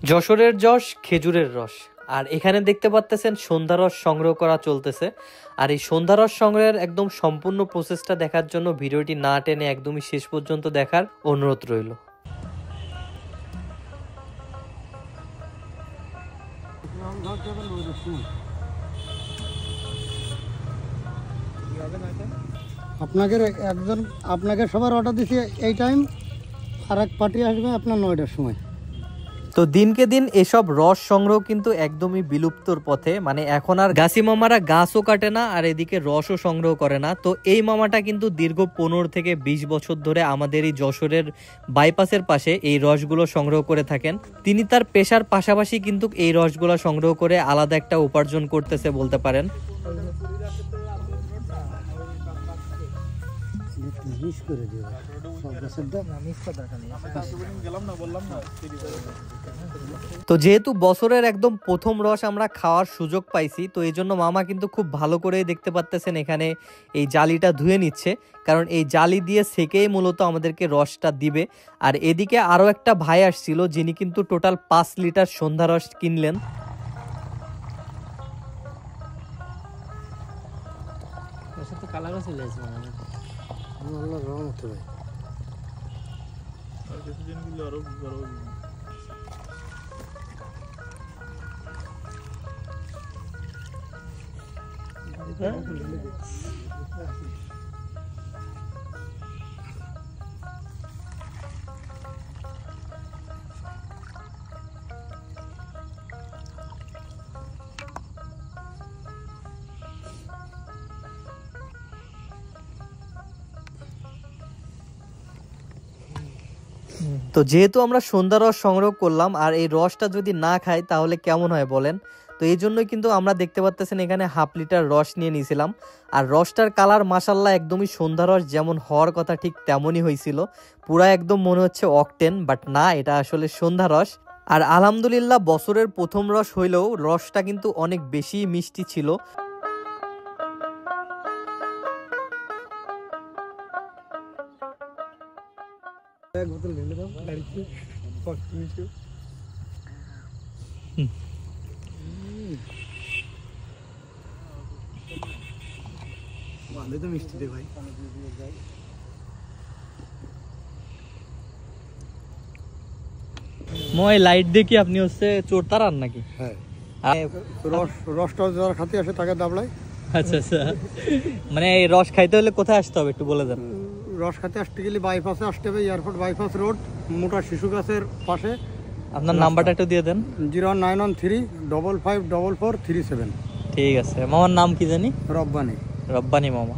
যশোরের যশ খেজুরের রস। আর এখানে দেখতে পাচ্ছেন সন্ধ্যা রস সংগ্রহ করা চলতেছে। আর এই সন্ধ্যা রস সংগ্রহের একদম সম্পূর্ণ প্রসেসটা দেখার জন্য ভিডিওটি না টেনে একদমই শেষ পর্যন্ত দেখার অনুরোধ রইল। আপনাকে সবার অর্ডার দিছি এই টাইম, আর এক পার্টি আসবে আপনার 9টার সময়। তো দিনকে দিন এসব রস সংগ্রহ কিন্তু একদমই বিলুপ্তর পথে। মানে এখন আর গাছি মামারা গাছও কাটে না আর এদিকে রসও সংগ্রহ করে না। তো এই মামাটা কিন্তু দীর্ঘ 15 থেকে 20 বছর ধরে আমাদের এই যশোরের বাইপাসের পাশে এই রসগুলো সংগ্রহ করে থাকেন। তিনি তার পেশার পাশাপাশি কিন্তু এই রসগুলো সংগ্রহ করে আলাদা একটা উপার্জন করতেছে বলতে পারেন। তো যেহেতু বছরের একদম প্রথম রস আমরা খাওয়ার সুযোগ পাইছি, তো এই জন্য মামা কিন্তু খুব ভালো করেই দেখতে পাচ্তেছেন এখানে এই জালিটা ধুয়ে নিচ্ছে, কারণ এই জালি দিয়ে সেকেই মূলত আমাদেরকে রসটা দিবে। আর এদিকে আরো একটা ভাই আসছিল যিনি কিন্তু টোটাল 5 লিটার সন্ধ্যা রস কিনলেন। তো যেহেতু আমরা সন্ধ্যা রস সংগ্রহ করলাম আর এই রসটা যদি না খাই তাহলে কেমন হয় বলেন। তো এই জন্যই কিন্তু আমরা দেখতে পাচ্ছেন এখানে হাফ লিটার রস নিয়ে নিয়েছিলাম। আর রসটার কালার মাশাল্লাহ একদমই সন্ধ্যা রস যেমন হওয়ার কথা ঠিক তেমনই হয়েছিল। পুরা একদম মনে হচ্ছে অকটেন, বাট না, এটা আসলে সন্ধ্যা রস। আর আলহামদুলিল্লাহ বছরের প্রথম রস হইলেও রসটা কিন্তু অনেক বেশি মিষ্টি ছিল। এক বোতল ঢেলে দাও গাড়িতে, ভালো তো মিষ্টি রে ভাই। মই লাইট দেখি আপনি হচ্ছে চোর তারান নাকি? হ্যাঁ, রসটা যারা খাতে আসে তাকে দাবলায়। আচ্ছা আচ্ছা, মানে এই রস খাইতে হলে কোথায় আসতে হবে একটু বলে দেন। রস খাতে আসতে গেলে বাইপাসে আসতে হবে, এয়ারপোর্ট বাইপাস রোড, মোটা শিশু গাছের পাশে। আপনার নাম্বারটা একটু দিয়ে দেন। 09135544337। ঠিক আছে। মামার নাম কি জানি? রব্বানি। রব্বানি মামা।